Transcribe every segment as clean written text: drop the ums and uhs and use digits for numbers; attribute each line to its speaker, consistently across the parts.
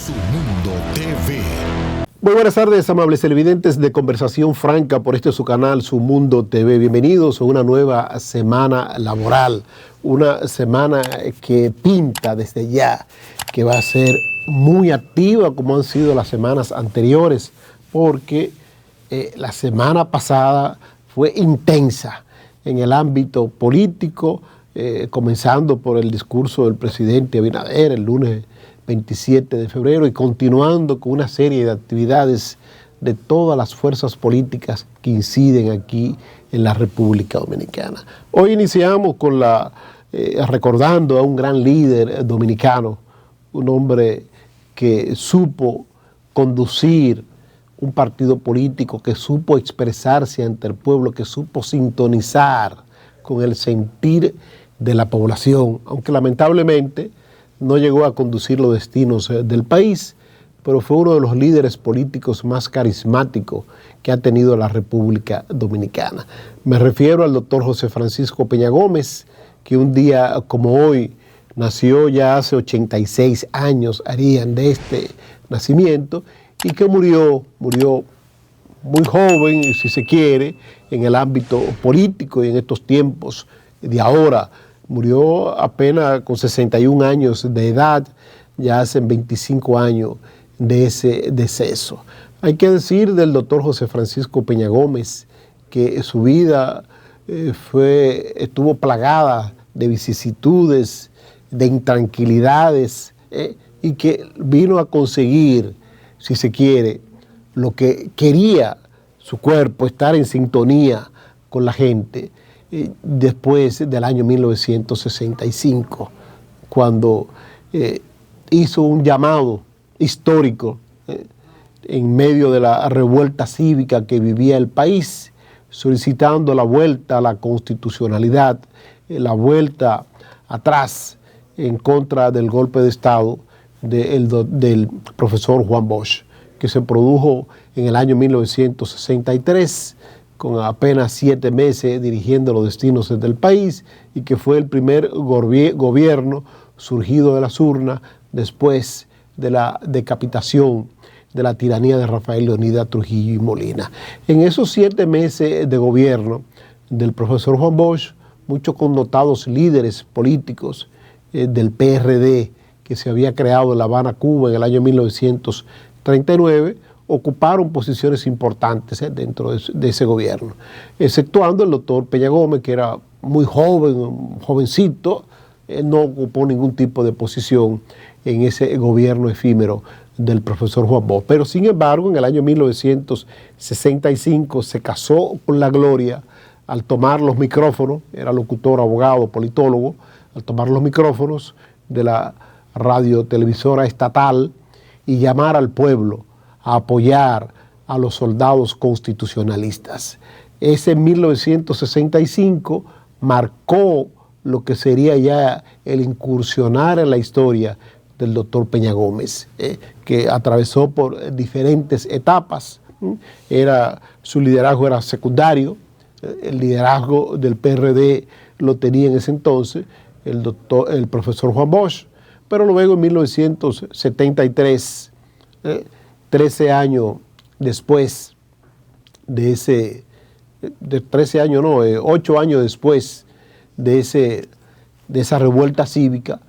Speaker 1: Su Mundo TV.
Speaker 2: Muy buenas tardes, amables televidentes de Conversación Franca por su canal, Su Mundo TV. Bienvenidos a una nueva semana laboral, una semana que pinta desde ya, que va a ser muy activa como han sido las semanas anteriores, porque la semana pasada fue intensa en el ámbito político, comenzando por el discurso del presidente Abinader el lunes 27 de febrero y continuando con una serie de actividades de todas las fuerzas políticas que inciden aquí en la República Dominicana. Hoy iniciamos con recordando a un gran líder dominicano, un hombre que supo conducir un partido político, que supo expresarse ante el pueblo, que supo sintonizar con el sentir de la población, aunque lamentablemente no llegó a conducir los destinos del país, pero fue uno de los líderes políticos más carismáticos que ha tenido la República Dominicana. Me refiero al doctor José Francisco Peña Gómez, que un día como hoy nació, ya hace 86 años harían de este nacimiento, y que murió muy joven, si se quiere, en el ámbito político y en estos tiempos de ahora. Murió apenas con 61 años de edad, ya hace 25 años de ese deceso. Hay que decir del doctor José Francisco Peña Gómez que su vida estuvo plagada de vicisitudes, de intranquilidades, y que vino a conseguir, si se quiere, lo que quería su cuerpo, estar en sintonía con la gente, después del año 1965, cuando hizo un llamado histórico en medio de la revuelta cívica que vivía el país, solicitando la vuelta a la constitucionalidad, la vuelta atrás en contra del golpe de Estado del profesor Juan Bosch, que se produjo en el año 1963, con apenas 7 meses dirigiendo los destinos del país, y que fue el primer gobierno surgido de las urnas después de la decapitación de la tiranía de Rafael Leónidas Trujillo y Molina. En esos 7 meses de gobierno del profesor Juan Bosch, muchos connotados líderes políticos del PRD que se había creado en La Habana, Cuba, en el año 1939, ocuparon posiciones importantes dentro de ese gobierno, exceptuando el doctor Peña Gómez, que era muy joven, jovencito, no ocupó ningún tipo de posición en ese gobierno efímero del profesor Juan Bosch. Pero sin embargo, en el año 1965 se casó con la gloria al tomar los micrófonos, era locutor, abogado, politólogo, al tomar los micrófonos de la radiotelevisora estatal y llamar al pueblo a apoyar a los soldados constitucionalistas. Ese 1965 marcó lo que sería ya el incursionar en la historia del doctor Peña Gómez, que atravesó por diferentes etapas. Su liderazgo era secundario, el liderazgo del PRD lo tenía en ese entonces el profesor Juan Bosch, pero luego en 1973, 13 años después de 8 años después de esa revuelta cívica,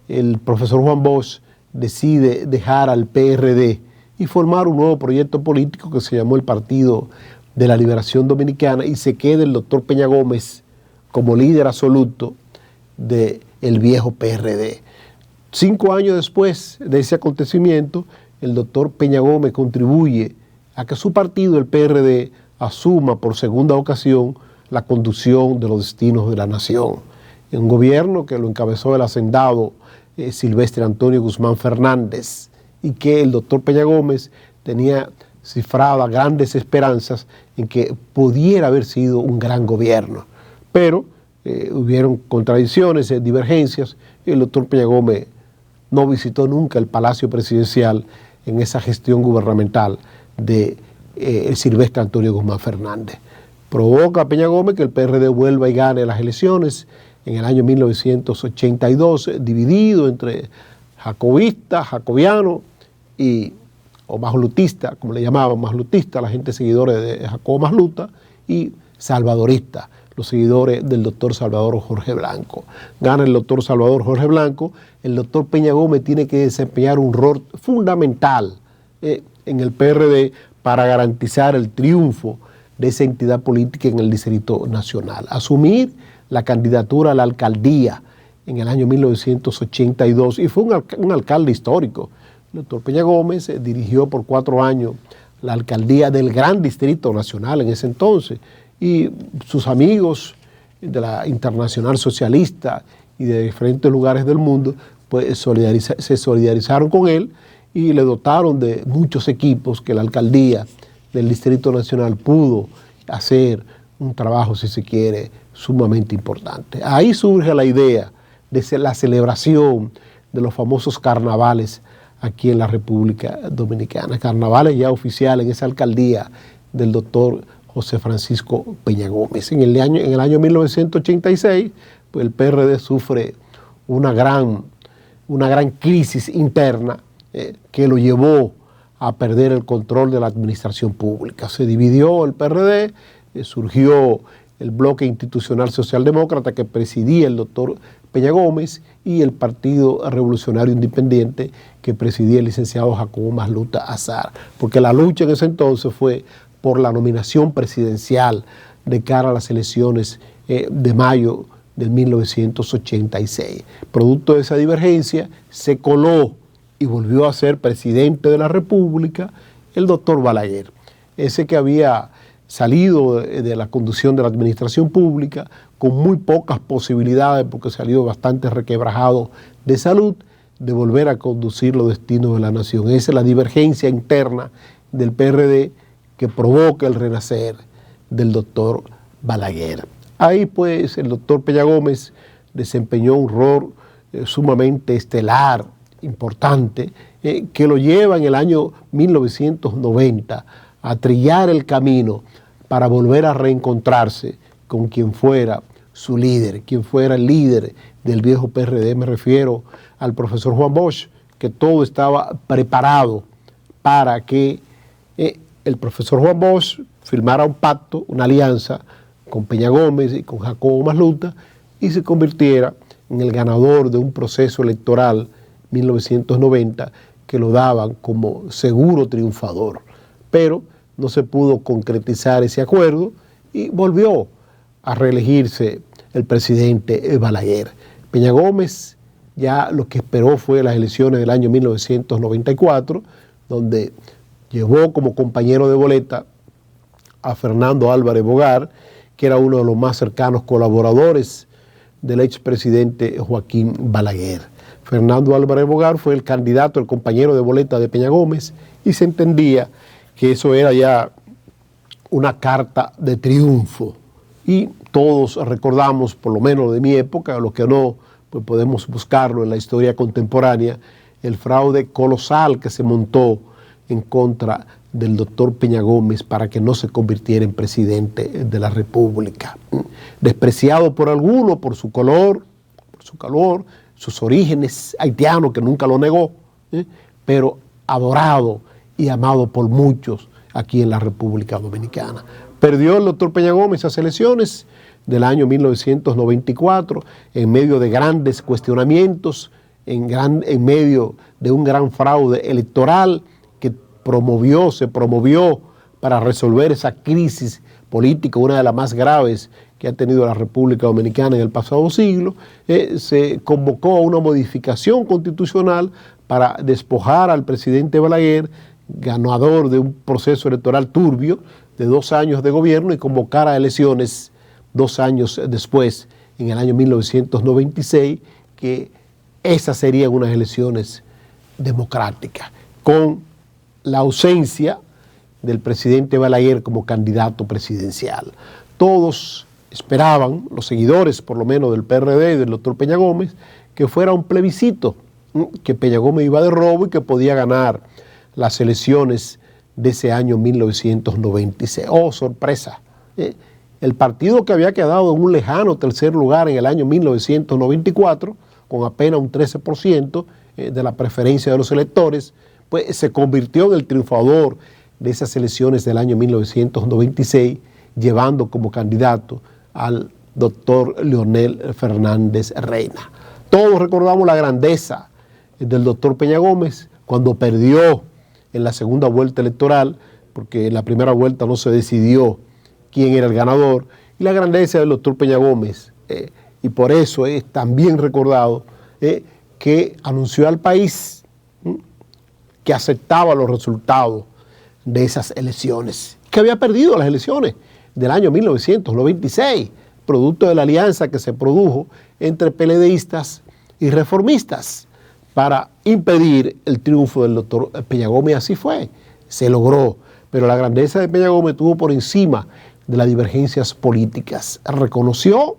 Speaker 2: el profesor Juan Bosch decide dejar al PRD y formar un nuevo proyecto político que se llamó el Partido de la Liberación Dominicana, y se queda el doctor Peña Gómez como líder absoluto del viejo PRD. 5 años después de ese acontecimiento, el doctor Peña Gómez contribuye a que su partido, el PRD, asuma por segunda ocasión la conducción de los destinos de la nación. En un gobierno que lo encabezó el hacendado Silvestre Antonio Guzmán Fernández, y que el doctor Peña Gómez tenía cifradas grandes esperanzas en que pudiera haber sido un gran gobierno. Pero hubieron contradicciones, divergencias, y el doctor Peña Gómez no visitó nunca el Palacio Presidencial en esa gestión gubernamental de Silvestre Antonio Guzmán Fernández. Provoca a Peña Gómez que el PRD vuelva y gane las elecciones en el año 1982, dividido entre jacobianos o maslutista, como le llamaban, maslutista, la gente seguidores de Jacobo Masluta, y salvadorista, los seguidores del doctor Salvador Jorge Blanco. Gana el doctor Salvador Jorge Blanco. El doctor Peña Gómez tiene que desempeñar un rol fundamental en el PRD para garantizar el triunfo de esa entidad política en el Distrito Nacional. Asumir la candidatura a la alcaldía en el año 1982, y fue un alcalde histórico. El doctor Peña Gómez dirigió por 4 años la alcaldía del Gran Distrito Nacional en ese entonces, y sus amigos de la Internacional Socialista y de diferentes lugares del mundo pues se solidarizaron con él y le dotaron de muchos equipos que la alcaldía del Distrito Nacional pudo hacer un trabajo, si se quiere, sumamente importante. Ahí surge la idea de la celebración de los famosos carnavales aquí en la República Dominicana, carnavales ya oficiales en esa alcaldía del doctor José Francisco Peña Gómez. En el año 1986, pues el PRD sufre una gran crisis interna que lo llevó a perder el control de la administración pública. Se dividió el PRD, surgió el bloque institucional socialdemócrata que presidía el doctor Peña Gómez y el Partido Revolucionario Independiente que presidía el licenciado Jacobo Masluta Azar, porque la lucha en ese entonces fue por la nominación presidencial de cara a las elecciones de mayo de 1986. Producto de esa divergencia, se coló y volvió a ser presidente de la República el doctor Balaguer, ese que había salido de la conducción de la administración pública con muy pocas posibilidades, porque salió bastante requebrajado de salud, de volver a conducir los destinos de la nación. Esa es la divergencia interna del PRD que provoca el renacer del doctor Balaguer. Ahí pues el doctor Peña Gómez desempeñó un rol sumamente estelar, importante, que lo lleva en el año 1990 a trillar el camino para volver a reencontrarse con quien fuera su líder, quien fuera el líder del viejo PRD. Me refiero al profesor Juan Bosch, que todo estaba preparado para que el profesor Juan Bosch firmara un pacto, una alianza con Peña Gómez y con Jacobo Masluta y se convirtiera en el ganador de un proceso electoral 1990 que lo daban como seguro triunfador. Pero no se pudo concretizar ese acuerdo y volvió a reelegirse el presidente Balaguer. Peña Gómez ya lo que esperó fue las elecciones del año 1994, donde llevó como compañero de boleta a Fernando Álvarez Bogar, que era uno de los más cercanos colaboradores del expresidente Joaquín Balaguer. Fernando Álvarez Bogar fue el candidato, el compañero de boleta de Peña Gómez, y se entendía que eso era ya una carta de triunfo. Y todos recordamos, por lo menos de mi época, los que no, pues podemos buscarlo en la historia contemporánea, el fraude colosal que se montó en contra del doctor Peña Gómez para que no se convirtiera en presidente de la República. Despreciado por algunos por su color, sus orígenes haitianos, que nunca lo negó, pero adorado y amado por muchos aquí en la República Dominicana. Perdió el doctor Peña Gómez esas elecciones del año 1994 en medio de grandes cuestionamientos, en medio de un gran fraude electoral que se promovió para resolver esa crisis política, una de las más graves que ha tenido la República Dominicana en el pasado siglo. Se convocó a una modificación constitucional para despojar al presidente Balaguer, ganador de un proceso electoral turbio de 2 años de gobierno, y convocar a elecciones 2 años después, en el año 1996, que esas serían unas elecciones democráticas, con la ausencia del presidente Balaguer como candidato presidencial. Todos esperaban, los seguidores por lo menos del PRD y del doctor Peña Gómez, que fuera un plebiscito, que Peña Gómez iba de robo y que podía ganar las elecciones de ese año 1996. ¡Oh, sorpresa! El partido que había quedado en un lejano tercer lugar en el año 1994, con apenas un 13% de la preferencia de los electores, pues se convirtió en el triunfador de esas elecciones del año 1996, llevando como candidato al doctor Leonel Fernández Reina. Todos recordamos la grandeza del doctor Peña Gómez cuando perdió en la segunda vuelta electoral, porque en la primera vuelta no se decidió quién era el ganador, y la grandeza del doctor Peña Gómez, y por eso es también recordado, que anunció al país que aceptaba los resultados de esas elecciones, que había perdido las elecciones del año 1996, producto de la alianza que se produjo entre PLDistas y reformistas para impedir el triunfo del doctor Peña Gómez. Así fue, se logró, pero la grandeza de Peña Gómez estuvo por encima de las divergencias políticas. Reconoció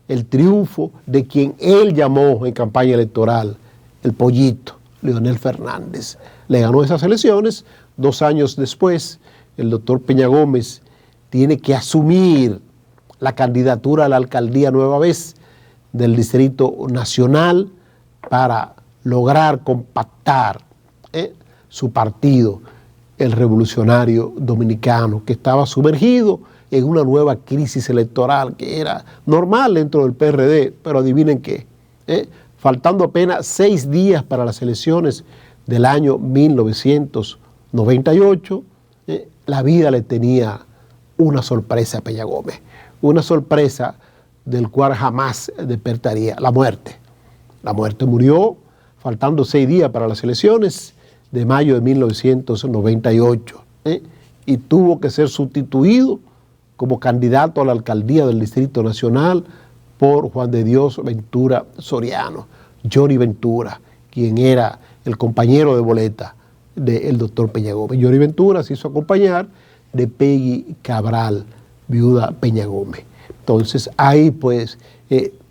Speaker 2: el triunfo de quien él llamó en campaña electoral el pollito, Leonel Fernández. Le ganó esas elecciones. 2 años después, el doctor Peña Gómez tiene que asumir la candidatura a la alcaldía nueva vez del Distrito Nacional para lograr compactar su partido, el Revolucionario Dominicano, que estaba sumergido en una nueva crisis electoral que era normal dentro del PRD, pero adivinen qué, faltando apenas 6 días para las elecciones del año 1998, la vida le tenía una sorpresa a Peña Gómez, una sorpresa del cual jamás despertaría: la muerte. La muerte murió faltando 6 días para las elecciones de mayo de 1998, y tuvo que ser sustituido como candidato a la alcaldía del Distrito Nacional por Juan de Dios Ventura Soriano, Johnny Ventura, quien era el compañero de boleta del doctor Peña Gómez. Johnny Ventura se hizo acompañar de Peggy Cabral, viuda Peña Gómez. Entonces ahí pues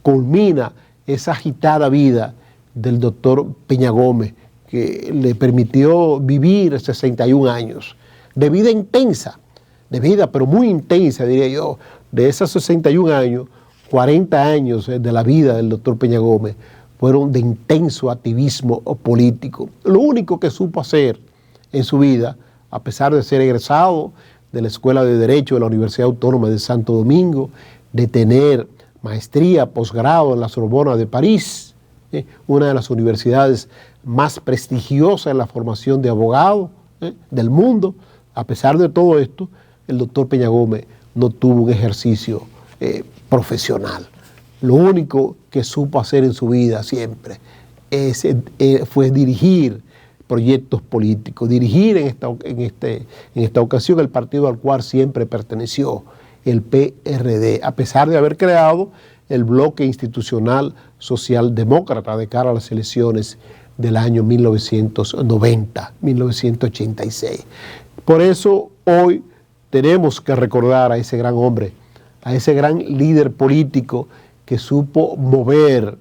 Speaker 2: culmina esa agitada vida del doctor Peña Gómez, que le permitió vivir 61 años de vida intensa, de vida pero muy intensa, diría yo. De esos 61 años, 40 años de la vida del doctor Peña Gómez fueron de intenso activismo político. Lo único que supo hacer en su vida, a pesar de ser egresado de la Escuela de Derecho de la Universidad Autónoma de Santo Domingo, de tener maestría, posgrado en la Sorbona de París, una de las universidades más prestigiosas en la formación de abogados del mundo. A pesar de todo esto, el doctor Peña Gómez no tuvo un ejercicio profesional. Lo único que supo hacer en su vida siempre fue dirigir proyectos políticos, dirigir en esta ocasión el partido al cual siempre perteneció, el PRD, a pesar de haber creado el bloque institucional socialdemócrata de cara a las elecciones del año 1990, 1986. Por eso hoy tenemos que recordar a ese gran hombre, a ese gran líder político que supo mover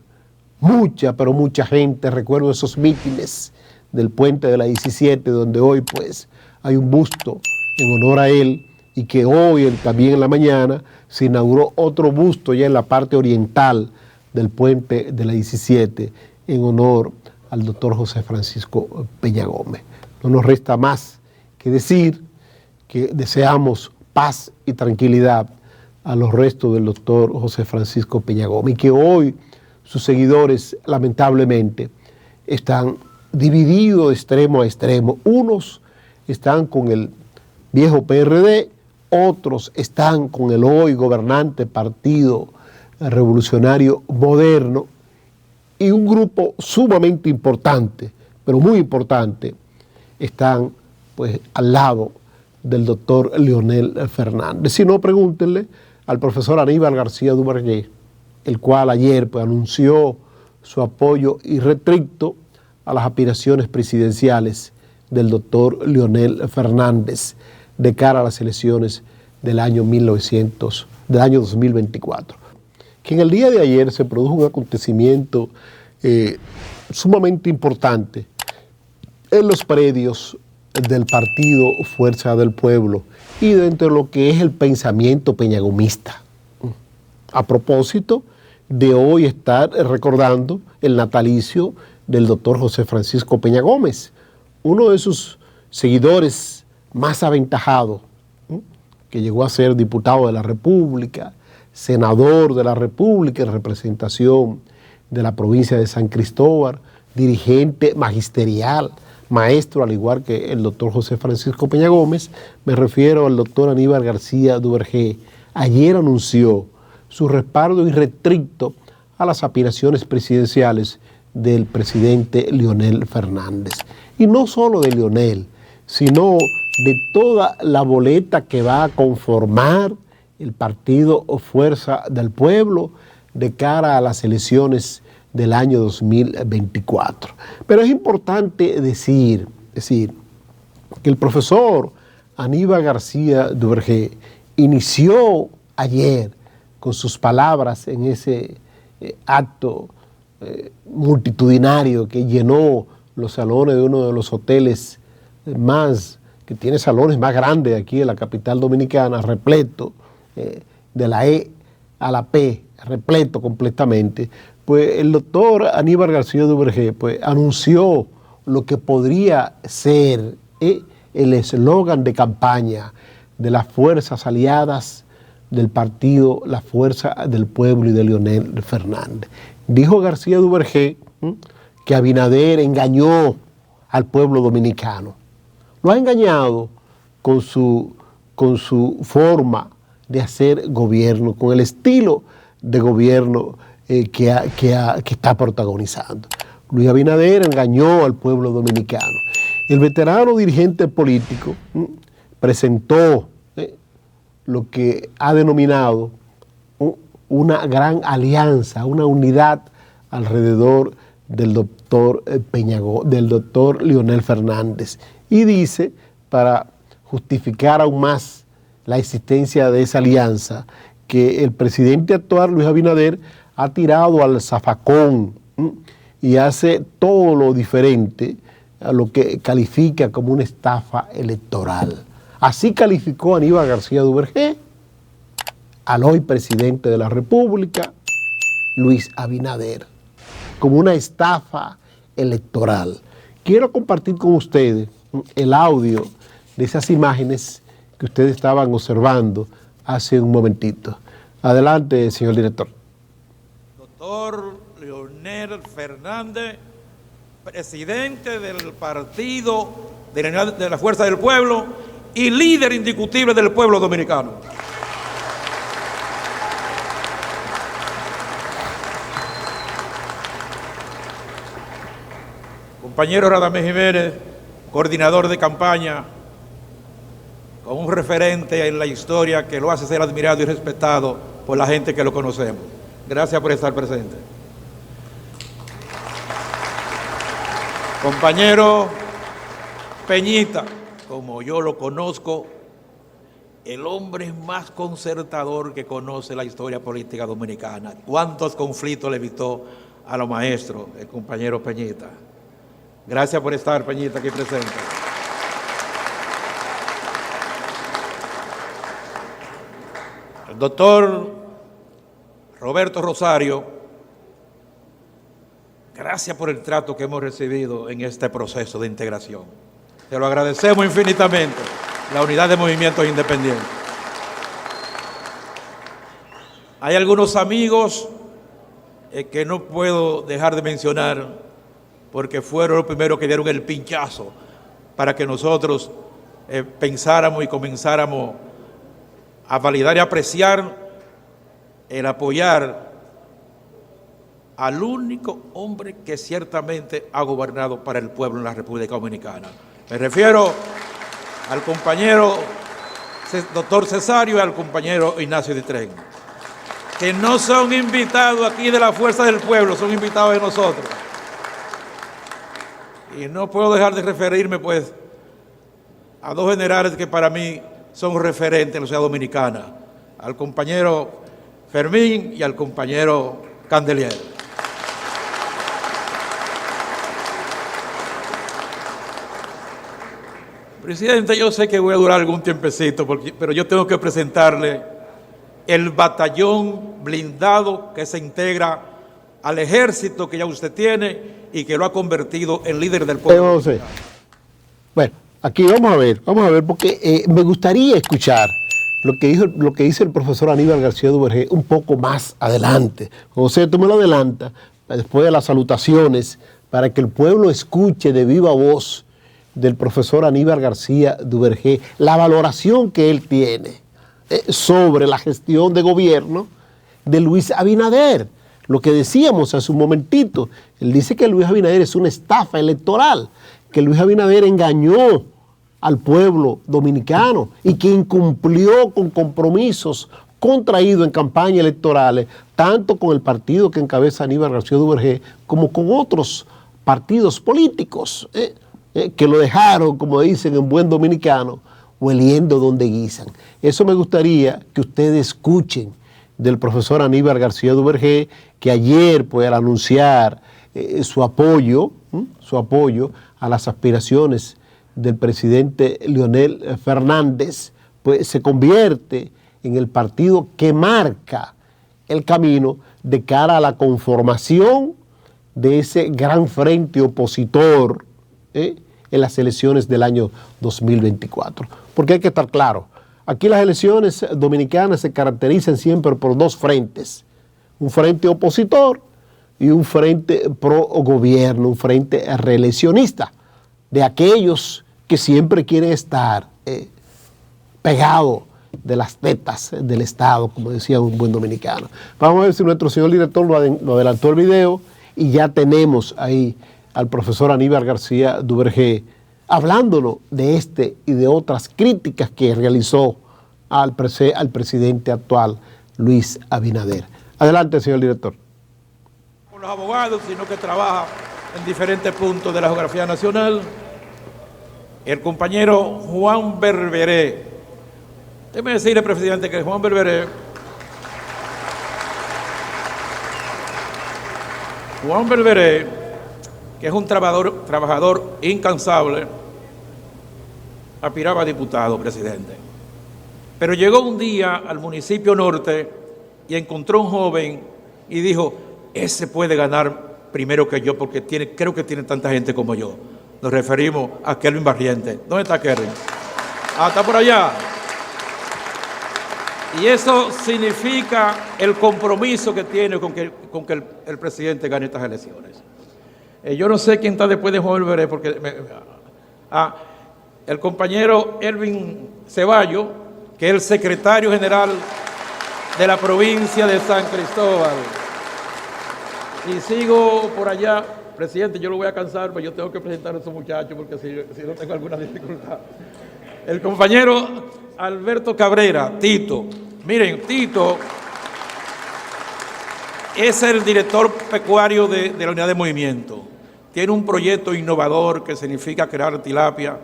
Speaker 2: pero mucha gente. Recuerdo esos mítines del Puente de la 17, donde hoy pues hay un busto en honor a él, y que hoy también en la mañana se inauguró otro busto ya en la parte oriental del Puente de la 17 en honor al doctor José Francisco Peña Gómez. No nos resta más que decir que deseamos paz y tranquilidad a los restos del doctor José Francisco Peña Gómez, y que hoy sus seguidores lamentablemente están divididos de extremo a extremo. Unos están con el viejo PRD, otros están con el hoy gobernante Partido Revolucionario Moderno, y un grupo sumamente importante, pero muy importante, están pues al lado del doctor Leonel Fernández. Si no, pregúntenle al profesor Aníbal García Duvergé, el cual ayer pues anunció su apoyo irrestricto a las aspiraciones presidenciales del doctor Leonel Fernández de cara a las elecciones del año 2024. Que en el día de ayer se produjo un acontecimiento sumamente importante en los predios del partido Fuerza del Pueblo y dentro de lo que es el pensamiento peñagomista. A propósito de hoy estar recordando el natalicio del doctor José Francisco Peña Gómez, uno de sus seguidores más aventajados, que llegó a ser diputado de la República, senador de la República en representación de la provincia de San Cristóbal, dirigente magisterial, maestro, al igual que el doctor José Francisco Peña Gómez. Me refiero al doctor Aníbal García Duvergé. Ayer anunció su respaldo irrestricto a las aspiraciones presidenciales del presidente Leonel Fernández. Y no solo de Leonel, sino de toda la boleta que va a conformar el partido o Fuerza del Pueblo de cara a las elecciones del año 2024. Pero es importante decir que el profesor Aníbal García Duvergé inició ayer con sus palabras en ese acto multitudinario que llenó los salones de uno de los hoteles que tiene salones más grandes aquí en la capital dominicana, repleto, de la E a la P, repleto completamente. Pues el doctor Aníbal García Duvergé pues anunció lo que podría ser el eslogan de campaña de las fuerzas aliadas del partido La Fuerza del Pueblo y de Leonel Fernández. Dijo García Duvergé que Abinader engañó al pueblo dominicano. Lo ha engañado con su forma de hacer gobierno, con el estilo de gobierno que está protagonizando. Luis Abinader engañó al pueblo dominicano. El veterano dirigente político presentó lo que ha denominado una gran alianza, una unidad alrededor del doctor del doctor Leonel Fernández. Y dice, para justificar aún más la existencia de esa alianza, que el presidente actual, Luis Abinader, ha tirado al zafacón y hace todo lo diferente a lo que califica como una estafa electoral. Así calificó Aníbal García Duvergé al hoy presidente de la República, Luis Abinader, como una estafa electoral. Quiero compartir con ustedes el audio de esas imágenes que ustedes estaban observando hace un momentito. Adelante, señor director.
Speaker 1: Doctor Leonel Fernández, presidente del partido de la Fuerza del Pueblo y líder indiscutible del pueblo dominicano. Compañero Radamés Jiménez, coordinador de campaña, con un referente en la historia que lo hace ser admirado y respetado por la gente que lo conocemos. Gracias por estar presente. Compañero Peñita, como yo lo conozco, el hombre más concertador que conoce la historia política dominicana. ¿Cuántos conflictos le evitó a los maestros el compañero Peñita? Gracias por estar, Peñita, aquí presente. El doctor Roberto Rosario, gracias por el trato que hemos recibido en este proceso de integración. Te lo agradecemos infinitamente, la unidad de movimientos independientes. Hay algunos amigos que no puedo dejar de mencionar porque fueron los primeros que dieron el pinchazo para que nosotros pensáramos y comenzáramos a validar y apreciar el apoyar al único hombre que ciertamente ha gobernado para el pueblo en la República Dominicana. Me refiero al compañero doctor Cesario y al compañero Ignacio Ditren, que no son invitados aquí de la Fuerza del Pueblo, son invitados de nosotros. Y no puedo dejar de referirme, pues, a dos generales que para mí son referentes en la sociedad dominicana, al compañero Fermín y al compañero Candelier. Presidente, yo sé que voy a durar algún tiempecito, pero yo tengo que presentarle el batallón blindado que se integra al ejército que ya usted tiene y que lo ha convertido en líder del pueblo.
Speaker 2: Bueno, aquí vamos a ver, porque me gustaría escuchar lo que dice el profesor Aníbal García Duvergé un poco más adelante. José, tú me lo adelantas, después de las salutaciones, para que el pueblo escuche de viva voz del profesor Aníbal García Duvergé la valoración que él tiene sobre la gestión de gobierno de Luis Abinader. Lo que decíamos hace un momentito, él dice que Luis Abinader es una estafa electoral, que Luis Abinader engañó al pueblo dominicano y que incumplió con compromisos contraídos en campañas electorales, tanto con el partido que encabeza Aníbal García Duvergé, como con otros partidos políticos, que lo dejaron, como dicen en buen dominicano, hueliendo donde guisan. Eso me gustaría que ustedes escuchen del profesor Aníbal García Duvergé, que ayer, pues, al anunciar su apoyo a las aspiraciones del presidente Leonel Fernández, pues se convierte en el partido que marca el camino de cara a la conformación de ese gran frente opositor en las elecciones del año 2024. Porque hay que estar claro, aquí las elecciones dominicanas se caracterizan siempre por dos frentes, un frente opositor y un frente pro gobierno, un frente reeleccionista, de aquellos que siempre quieren estar pegados de las tetas del Estado, como decía un buen dominicano. Vamos a ver si nuestro señor director lo adelantó el video y ya tenemos ahí al profesor Aníbal García Duvergé hablándonos de este y de otras críticas que realizó al presidente actual, Luis Abinader. Adelante, señor director.
Speaker 1: Con los abogados, sino que trabaja en diferentes puntos de la geografía nacional. El compañero Juan Berberé. Déjeme decirle, presidente, que Juan Berberé que es un trabajador incansable, aspiraba a diputado, presidente. Pero llegó un día al municipio norte y encontró un joven y dijo, ese puede ganar primero que yo porque creo que tiene tanta gente como yo. Nos referimos a Kelvin Barriente. ¿Dónde está Kelvin? Ah, está por allá. Y eso significa el compromiso que tiene con que el presidente gane estas elecciones. Yo no sé quién está después de Juan Berberé, porque el compañero Elvin Ceballos, que es el secretario general de la provincia de San Cristóbal. Y sigo por allá. Presidente, yo lo voy a cansar, pero yo tengo que presentar a esos muchachos porque si no tengo alguna dificultad. El compañero Alberto Cabrera, Tito. Miren, Tito es el director pecuario de la unidad de movimiento. Tiene un proyecto innovador que significa crear tilapia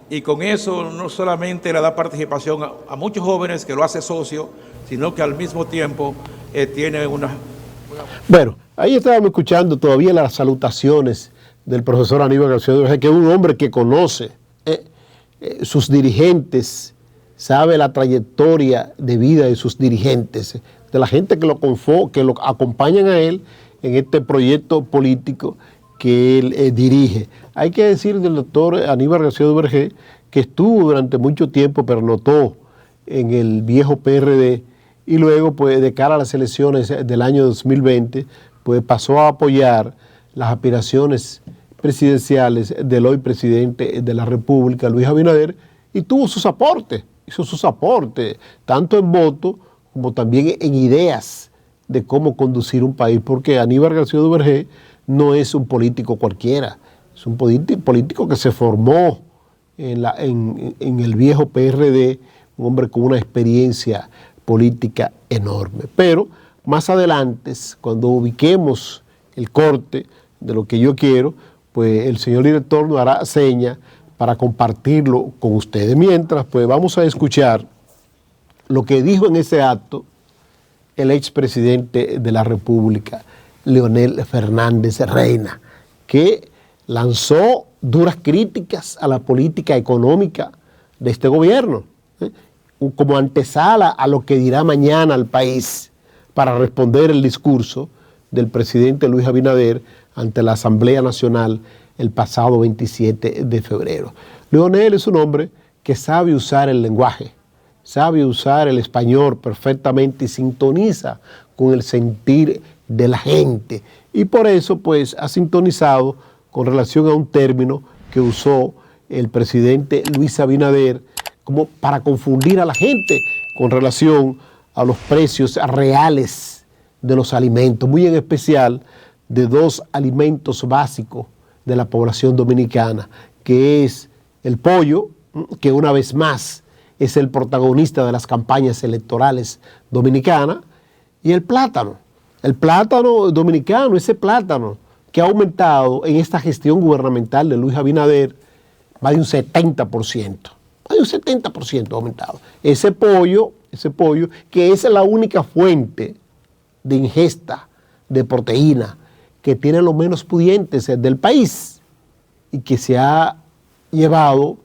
Speaker 1: y con eso no solamente le da participación a muchos jóvenes que lo hace socio, sino que al mismo tiempo tiene una...
Speaker 2: Bueno, ahí estábamos escuchando todavía las salutaciones del profesor Aníbal García Duvergé, que es un hombre que conoce sus dirigentes, sabe la trayectoria de vida de sus dirigentes, de la gente que lo acompañan a él en este proyecto político que él dirige. Hay que decir del doctor Aníbal García Duvergé que estuvo durante mucho tiempo, pernotó en el viejo PRD y luego, pues, de cara a las elecciones del año 2020, pues pasó a apoyar las aspiraciones presidenciales del hoy presidente de la República, Luis Abinader, y tuvo sus aportes, hizo sus aportes, tanto en voto como también en ideas de cómo conducir un país, porque Aníbal García Duvergé no es un político cualquiera, es un político que se formó en el viejo PRD, un hombre con una experiencia política enorme. Pero más adelante, cuando ubiquemos el corte de lo que yo quiero, pues el señor director nos hará seña para compartirlo con ustedes. Mientras, pues vamos a escuchar lo que dijo en ese acto el expresidente de la República, Leonel Fernández Reina, que lanzó duras críticas a la política económica de este gobierno, como antesala a lo que dirá mañana al país para responder el discurso del presidente Luis Abinader ante la Asamblea Nacional el pasado 27 de febrero. Leonel es un hombre que sabe usar el lenguaje, sabe usar el español perfectamente y sintoniza con el sentir de la gente. Y por eso, pues, ha sintonizado con relación a un término que usó el presidente Luis Abinader como para confundir a la gente con relación a los precios reales de los alimentos, muy en especial de dos alimentos básicos de la población dominicana, que es el pollo, que una vez más es el protagonista de las campañas electorales dominicanas, y el plátano dominicano, ese plátano que ha aumentado en esta gestión gubernamental de Luis Abinader, más de un 70%, más de un 70% ha aumentado. Ese pollo, que es la única fuente de ingesta de proteína que tiene los menos pudientes del país y que se ha llevado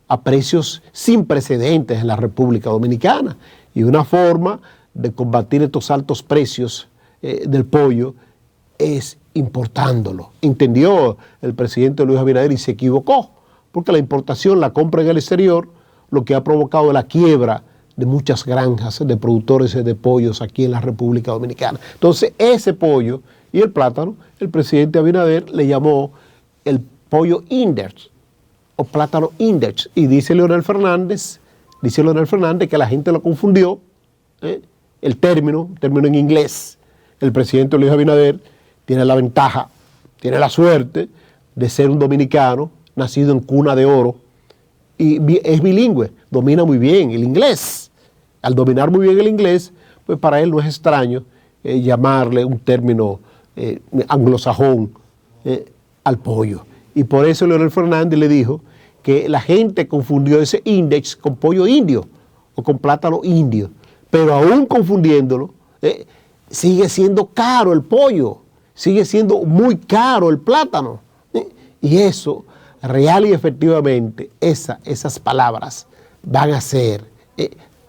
Speaker 2: a precios sin precedentes en la República Dominicana. Y una forma de combatir estos altos precios del pollo es importándolo. Entendió el presidente Luis Abinader y se equivocó, porque la importación, la compra en el exterior, lo que ha provocado la quiebra de muchas granjas de productores de pollos aquí en la República Dominicana. Entonces, ese pollo y el plátano, el presidente Abinader le llamó el pollo index o plátano index. Y dice Leonel Fernández que la gente lo confundió, el término en inglés. El presidente Luis Abinader tiene la ventaja, tiene la suerte de ser un dominicano nacido en cuna de oro y es bilingüe, domina muy bien el inglés. Al dominar muy bien el inglés, pues para él no es extraño llamarle un término anglosajón al pollo. Y por eso Leonel Fernández le dijo que la gente confundió ese index con pollo indio o con plátano indio, pero aún confundiéndolo, sigue siendo caro el pollo, sigue siendo muy caro el plátano. Y eso, real y efectivamente, esas palabras van a ser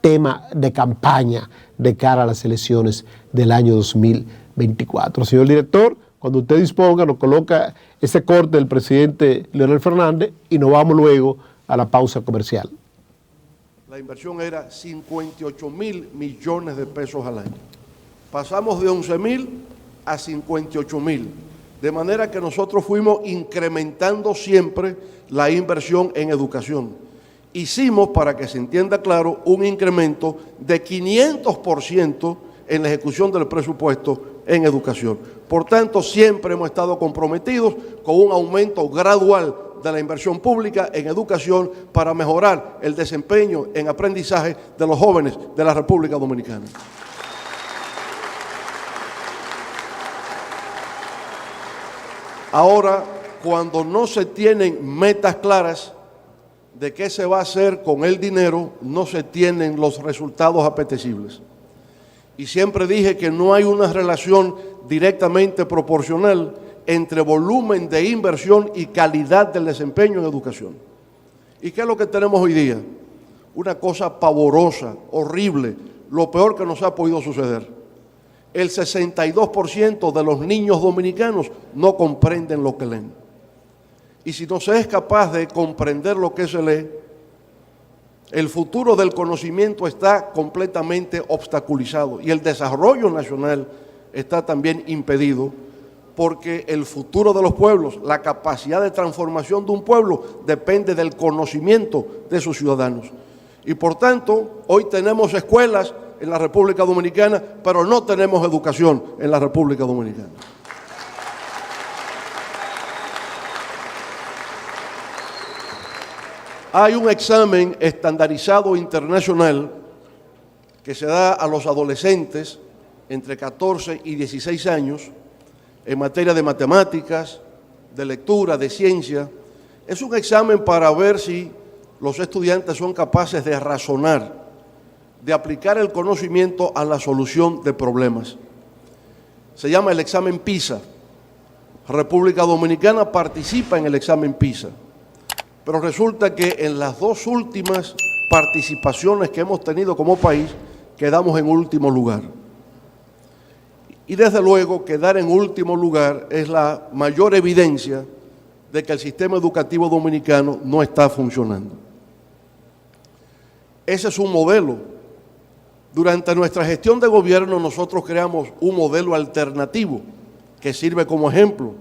Speaker 2: tema de campaña de cara a las elecciones del año 2024. Señor director, cuando usted disponga, nos coloca ese corte del presidente Leonel Fernández y nos vamos luego a la pausa comercial.
Speaker 3: La inversión era 58.000 millones de pesos al año. Pasamos de 11.000 a 58.000. De manera que nosotros fuimos incrementando siempre la inversión en educación. Hicimos, para que se entienda claro, un incremento de 500% en la ejecución del presupuesto en educación. Por tanto, siempre hemos estado comprometidos con un aumento gradual de la inversión pública en educación para mejorar el desempeño en aprendizaje de los jóvenes de la República Dominicana. Ahora, cuando no se tienen metas claras de qué se va a hacer con el dinero, no se tienen los resultados apetecibles. Y siempre dije que no hay una relación directamente proporcional entre volumen de inversión y calidad del desempeño en educación. ¿Y qué es lo que tenemos hoy día? Una cosa pavorosa, horrible, lo peor que nos ha podido suceder. El 62% de los niños dominicanos no comprenden lo que leen. Y si no se es capaz de comprender lo que se lee, el futuro del conocimiento está completamente obstaculizado y el desarrollo nacional está también impedido, porque el futuro de los pueblos, la capacidad de transformación de un pueblo depende del conocimiento de sus ciudadanos. Y por tanto, hoy tenemos escuelas en la República Dominicana, pero no tenemos educación en la República Dominicana. Hay un examen estandarizado internacional que se da a los adolescentes entre 14 y 16 años en materia de matemáticas, de lectura, de ciencia. Es un examen para ver si los estudiantes son capaces de razonar, de aplicar el conocimiento a la solución de problemas. Se llama el examen PISA. República Dominicana participa en el examen PISA. Pero resulta que en las dos últimas participaciones que hemos tenido como país, quedamos en último lugar. Y desde luego, quedar en último lugar es la mayor evidencia de que el sistema educativo dominicano no está funcionando. Ese es un modelo. Durante nuestra gestión de gobierno nosotros creamos un modelo alternativo que sirve como ejemplo.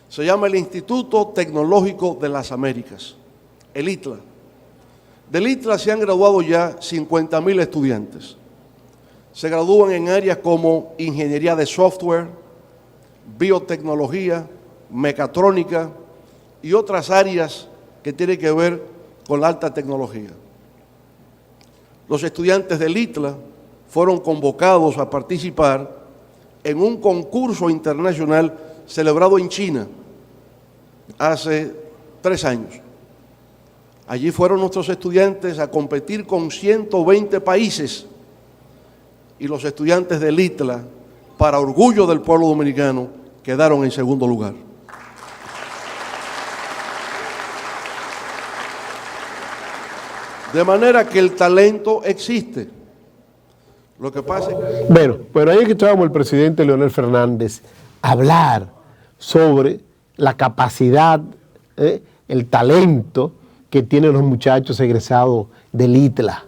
Speaker 3: Se llama el Instituto Tecnológico de las Américas, el ITLA. Del ITLA se han graduado ya 50.000 estudiantes. Se gradúan en áreas como ingeniería de software, biotecnología, mecatrónica y otras áreas que tienen que ver con la alta tecnología. Los estudiantes del ITLA fueron convocados a participar en un concurso internacional celebrado en China hace 3 años. Allí fueron nuestros estudiantes a competir con 120 países y los estudiantes del ITLA, para orgullo del pueblo dominicano, quedaron en segundo lugar. De manera que el talento existe. Lo que pasa es que...
Speaker 2: Bueno, pero ahí escuchábamos al presidente Leonel Fernández hablar sobre la capacidad, el talento que tienen los muchachos egresados del ITLA,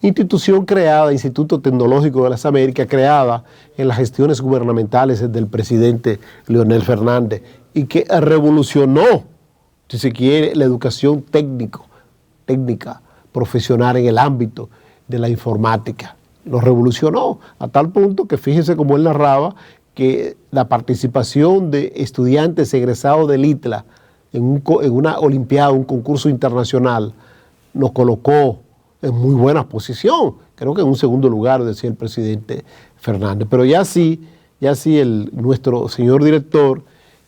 Speaker 2: institución creada, Instituto Tecnológico de las Américas, creada en las gestiones gubernamentales del presidente Leonel Fernández y que revolucionó, si se quiere, la educación técnica, profesional en el ámbito de la informática. Lo revolucionó a tal punto que fíjense cómo él narraba que la participación de estudiantes egresados del ITLA en una olimpiada, un concurso internacional, nos colocó en muy buena posición, creo que en un segundo lugar, decía el presidente Fernández. Pero ya sí nuestro señor director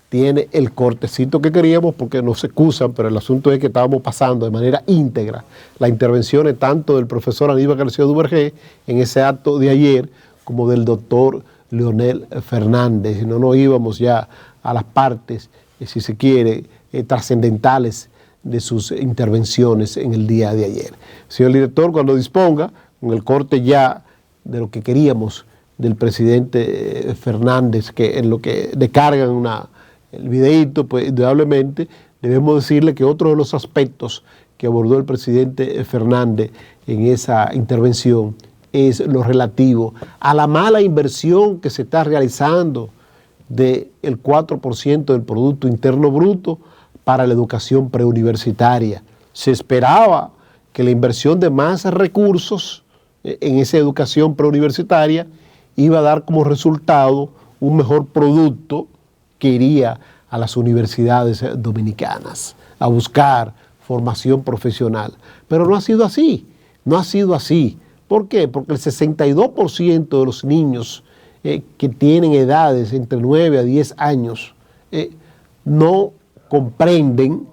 Speaker 2: tiene el cortecito que queríamos, porque nos excusan, pero el asunto es que estábamos pasando de manera íntegra las intervenciones tanto del profesor Aníbal García Duvergé en ese acto de ayer, como del doctor Leonel Fernández. Si no nos íbamos ya a las partes, si se quiere, trascendentales de sus intervenciones en el día de ayer. Señor director, cuando disponga, con el corte ya de lo que queríamos del presidente Fernández, que en lo que descargan el videíto, pues indudablemente debemos decirle que otro de los aspectos que abordó el presidente Fernández en esa intervención es lo relativo a la mala inversión que se está realizando del 4% del Producto Interno Bruto para la educación preuniversitaria. Se esperaba que la inversión de más recursos en esa educación preuniversitaria iba a dar como resultado un mejor producto que iría a las universidades dominicanas a buscar formación profesional. Pero no ha sido así, no ha sido así. ¿Por qué? Porque el 62% de los niños que tienen edades entre 9 a 10 años no comprenden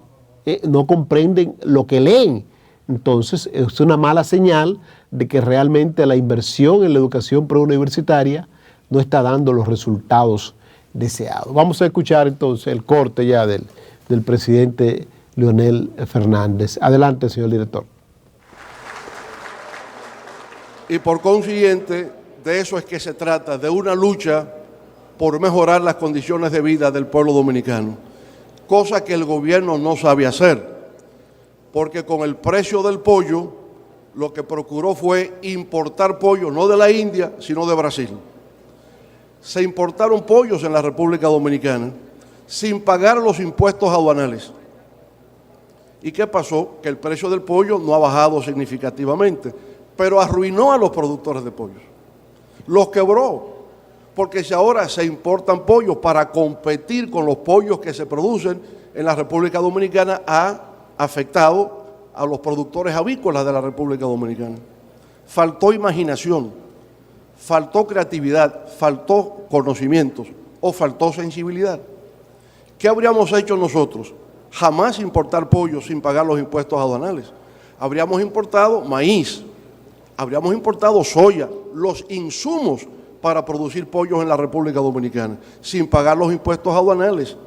Speaker 2: lo que leen. Entonces es una mala señal de que realmente la inversión en la educación preuniversitaria no está dando los resultados deseados. Vamos a escuchar entonces el corte ya del presidente Leonel Fernández. Adelante, señor director.
Speaker 3: Y por consiguiente, de eso es que se trata, de una lucha por mejorar las condiciones de vida del pueblo dominicano, cosa que el gobierno no sabe hacer, porque con el precio del pollo lo que procuró fue importar pollo, no de la India, sino de Brasil. Se importaron pollos en la República Dominicana sin pagar los impuestos aduanales. ¿Y qué pasó? Que el precio del pollo no ha bajado significativamente, pero arruinó a los productores de pollos. Los quebró, porque si ahora se importan pollos para competir con los pollos que se producen en la República Dominicana, ha afectado a los productores avícolas de la República Dominicana. Faltó imaginación, faltó creatividad, faltó conocimientos o faltó sensibilidad. ¿Qué habríamos hecho nosotros? Jamás importar pollo sin pagar los impuestos aduanales. Habríamos importado maíz, habríamos importado soya, los insumos para producir pollos en la República Dominicana, sin pagar los impuestos aduanales.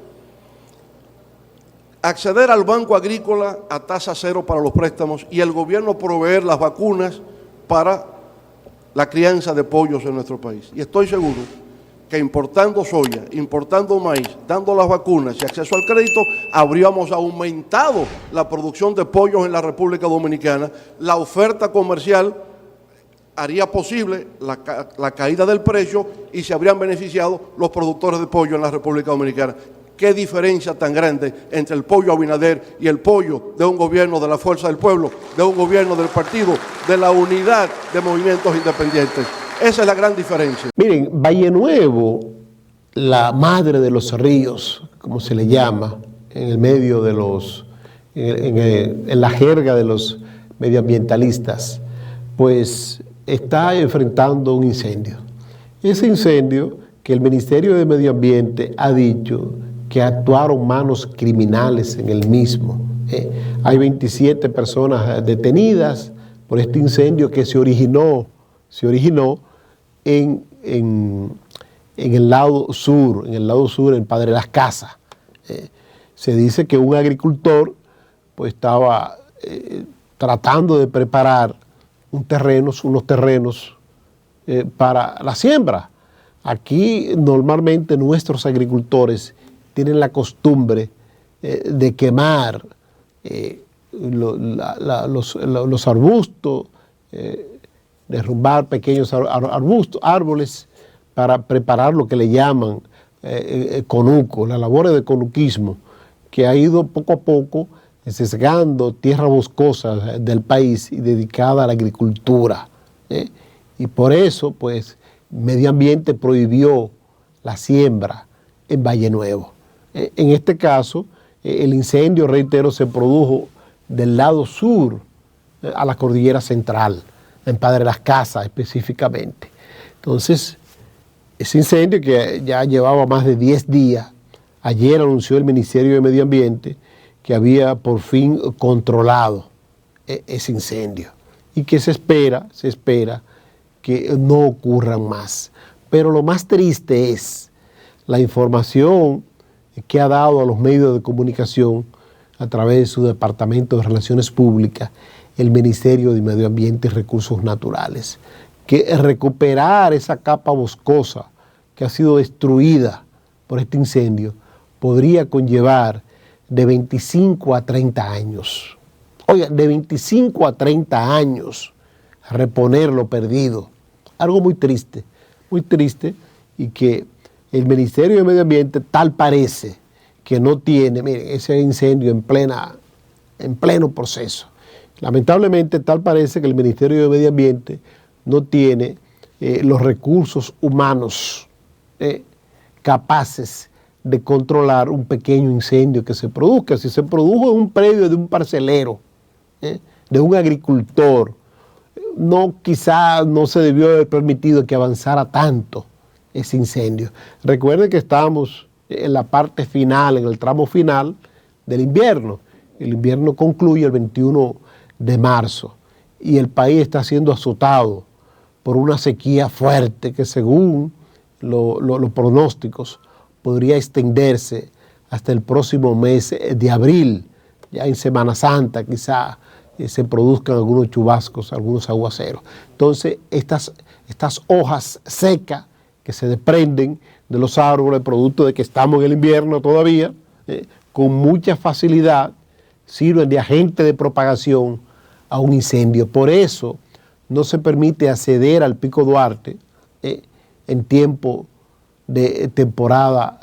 Speaker 3: Acceder al Banco Agrícola a tasa cero para los préstamos y el gobierno proveer las vacunas para la crianza de pollos en nuestro país. Y estoy seguro que importando soya, importando maíz, dando las vacunas y acceso al crédito, habríamos aumentado la producción de pollos en la República Dominicana, la oferta comercial haría posible la caída del precio y se habrían beneficiado los productores de pollo en la República Dominicana. ¿Qué diferencia tan grande entre el pollo Abinader y el pollo de un gobierno de la Fuerza del Pueblo, de un gobierno del Partido de la Unidad de Movimientos Independientes? Esa es la gran diferencia.
Speaker 2: Miren, Valle Nuevo, la madre de los ríos, como se le llama, en el medio de los, en la jerga de los medioambientalistas, pues está enfrentando un incendio. Ese incendio que el Ministerio de Medio Ambiente ha dicho que actuaron manos criminales en el mismo. Hay 27 personas detenidas por este incendio que se originó en el lado sur, en Padre Las Casas. Se dice que un agricultor pues estaba tratando de preparar unos terrenos para la siembra. Aquí normalmente nuestros agricultores tienen la costumbre de quemar los arbustos, derrumbar pequeños árboles para preparar lo que le llaman conuco, la labor de conuquismo, que ha ido poco a poco sesgando tierras boscosas del país y dedicada a la agricultura. Y por eso, pues, Medio Ambiente prohibió la siembra en Valle Nuevo. En este caso, el incendio, reitero, se produjo del lado sur a la cordillera central, en Padre Las Casas específicamente. Entonces, ese incendio que ya llevaba más de 10 días, ayer anunció el Ministerio de Medio Ambiente que había por fin controlado ese incendio y que se espera que no ocurran más. Pero lo más triste es la información que ha dado a los medios de comunicación a través de su Departamento de Relaciones Públicas, el Ministerio de Medio Ambiente y Recursos Naturales, que recuperar esa capa boscosa que ha sido destruida por este incendio podría conllevar de 25 a 30 años. Oiga, de 25 a 30 años reponer lo perdido. Algo muy triste y que el Ministerio de Medio Ambiente tal parece que no tiene, miren, ese incendio en pleno proceso. Lamentablemente tal parece que el Ministerio de Medio Ambiente no tiene los recursos humanos capaces de controlar un pequeño incendio que se produzca. Si se produjo en un predio de un parcelero, de un agricultor, quizá no se debió haber permitido que avanzara tanto ese incendio. Recuerden que estamos en la parte final, en el tramo final del invierno. El invierno concluye el 21 de marzo y el país está siendo azotado por una sequía fuerte que, según los pronósticos, podría extenderse hasta el próximo mes de abril. Ya en Semana Santa quizá se produzcan algunos chubascos, algunos aguaceros. Entonces, estas hojas secas que se desprenden de los árboles, producto de que estamos en el invierno todavía, con mucha facilidad sirven de agente de propagación a un incendio. Por eso no se permite acceder al Pico Duarte en tiempo de temporada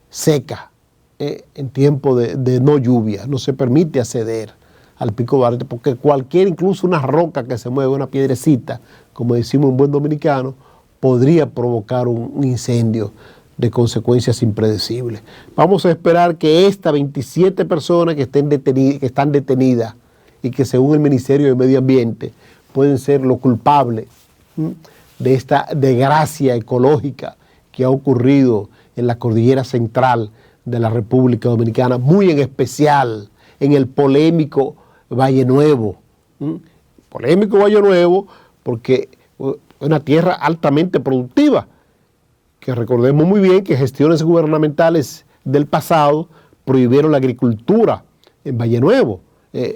Speaker 2: seca, en tiempo de no lluvia. No se permite acceder al Pico Duarte porque incluso una roca que se mueve, una piedrecita, como decimos en buen dominicano, podría provocar un incendio de consecuencias impredecibles. Vamos a esperar que estas 27 personas que están detenidas y que según el Ministerio de Medio Ambiente pueden ser los culpables de esta desgracia ecológica que ha ocurrido en la cordillera central de la República Dominicana, muy en especial en el polémico Valle Nuevo. Polémico Valle Nuevo porque es una tierra altamente productiva, que recordemos muy bien que gestiones gubernamentales del pasado prohibieron la agricultura en Valle Nuevo.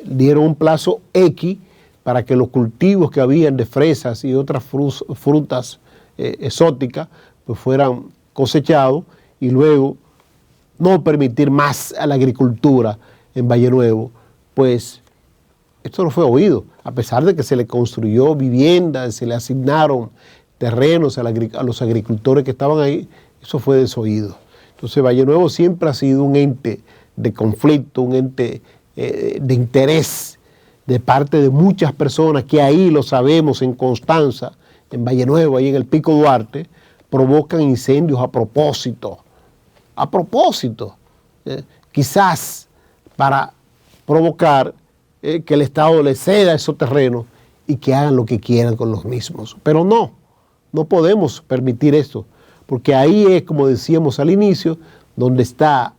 Speaker 2: Dieron un plazo X para que los cultivos que habían de fresas y otras frutas exóticas pues fueran cosechado y luego no permitir más a la agricultura en Valle Nuevo, pues esto no fue oído, a pesar de que se le construyó viviendas, se le asignaron terrenos a los agricultores que estaban ahí, eso fue desoído. Entonces Valle Nuevo siempre ha sido un ente de conflicto, un ente de interés de parte de muchas personas que ahí, lo sabemos, en Constanza, en Valle Nuevo, ahí en el Pico Duarte, provocan incendios a propósito, quizás para provocar que el Estado le ceda esos terrenos y que hagan lo que quieran con los mismos. Pero no podemos permitir esto, porque ahí es, como decíamos al inicio, donde está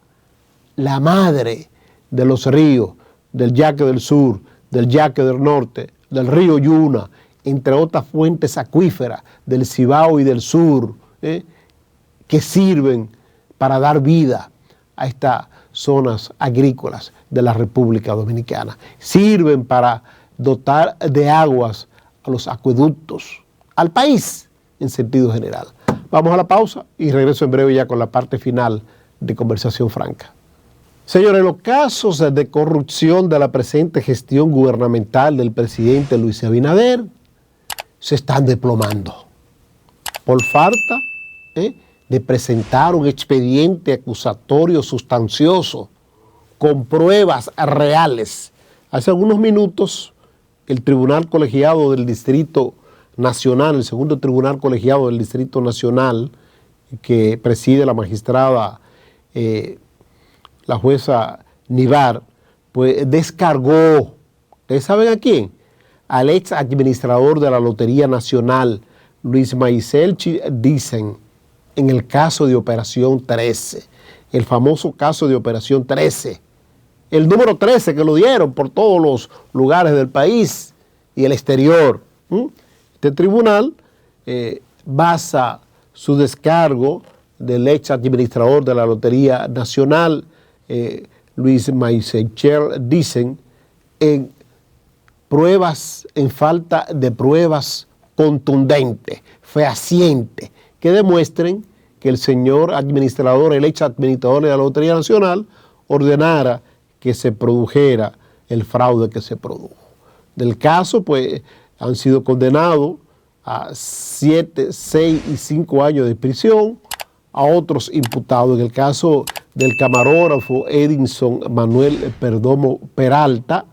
Speaker 2: la madre de los ríos, del Yaque del Sur, del Yaque del Norte, del río Yuna, entre otras fuentes acuíferas del Cibao y del Sur, que sirven para dar vida a estas zonas agrícolas de la República Dominicana. Sirven para dotar de aguas a los acueductos, al país en sentido general. Vamos a la pausa y regreso en breve ya con la parte final de Conversación Franca. Señores, los casos de corrupción de la presente gestión gubernamental del presidente Luis Abinader se están desplomando por falta de presentar un expediente acusatorio sustancioso con pruebas reales. Hace algunos minutos, el Tribunal Colegiado del Distrito Nacional, el segundo Tribunal Colegiado del Distrito Nacional, que preside la magistrada, la jueza Nivar, pues descargó, ¿ustedes saben a quién? Al ex administrador de la Lotería Nacional, Luis Maisel Dicen, en el caso de Operación 13, el famoso caso de Operación 13, el número 13 que lo dieron por todos los lugares del país y el exterior. Este tribunal basa su descargo del ex administrador de la Lotería Nacional, Luis Maisel Dicen, en pruebas, en falta de pruebas contundentes, fehacientes, que demuestren que el señor administrador, el ex administrador de la Lotería Nacional, ordenara que se produjera el fraude que se produjo. Del caso, pues, han sido condenados a 7, 6 y 5 años de prisión a otros imputados. En el caso del camarógrafo Edinson Manuel Perdomo Peralta,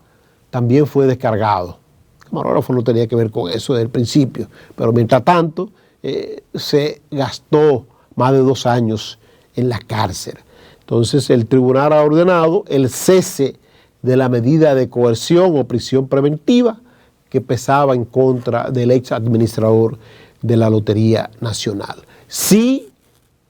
Speaker 2: también fue descargado. El camarógrafo no tenía que ver con eso desde el principio, pero mientras tanto se gastó más de 2 años en la cárcel. Entonces el tribunal ha ordenado el cese de la medida de coerción o prisión preventiva que pesaba en contra del ex administrador de la Lotería Nacional. Si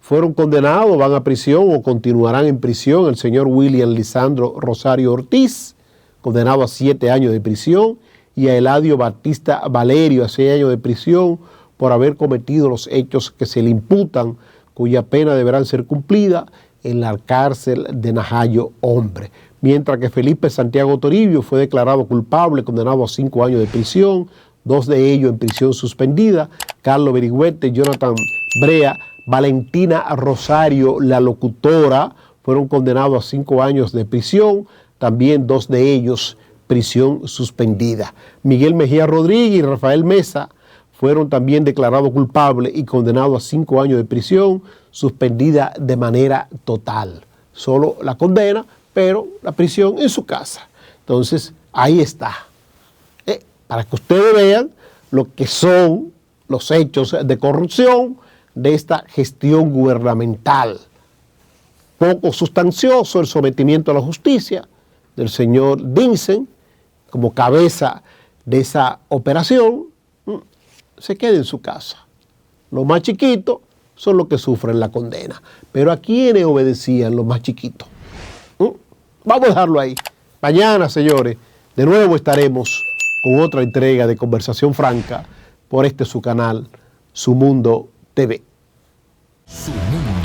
Speaker 2: fueron condenados, van a prisión o continuarán en prisión el señor William Lisandro Rosario Ortiz, condenado a 7 años de prisión, y a Eladio Batista Valerio a 6 años de prisión por haber cometido los hechos que se le imputan, cuya pena deberán ser cumplida en la cárcel de Najayo Hombre. Mientras que Felipe Santiago Toribio fue declarado culpable, condenado a 5 años de prisión, 2 de ellos en prisión suspendida. Carlos Berigüete, Jonathan Brea, Valentina Rosario, la locutora, fueron condenados a 5 años de prisión, también 2 de ellos prisión suspendida. Miguel Mejía Rodríguez y Rafael Mesa fueron también declarados culpables y condenados a 5 años de prisión, suspendida de manera total. Solo la condena, pero la prisión en su casa. Entonces, ahí está. Para que ustedes vean lo que son los hechos de corrupción de esta gestión gubernamental. Poco sustancioso el sometimiento a la justicia del señor Dicen como cabeza de esa operación. Se queda en su casa. Los más chiquitos son los que sufren la condena. Pero ¿a quiénes obedecían los más chiquitos? Vamos a dejarlo ahí. Mañana, señores, de nuevo estaremos con otra entrega de Conversación Franca por su canal, Su Mundo TV.
Speaker 4: Su Mundo.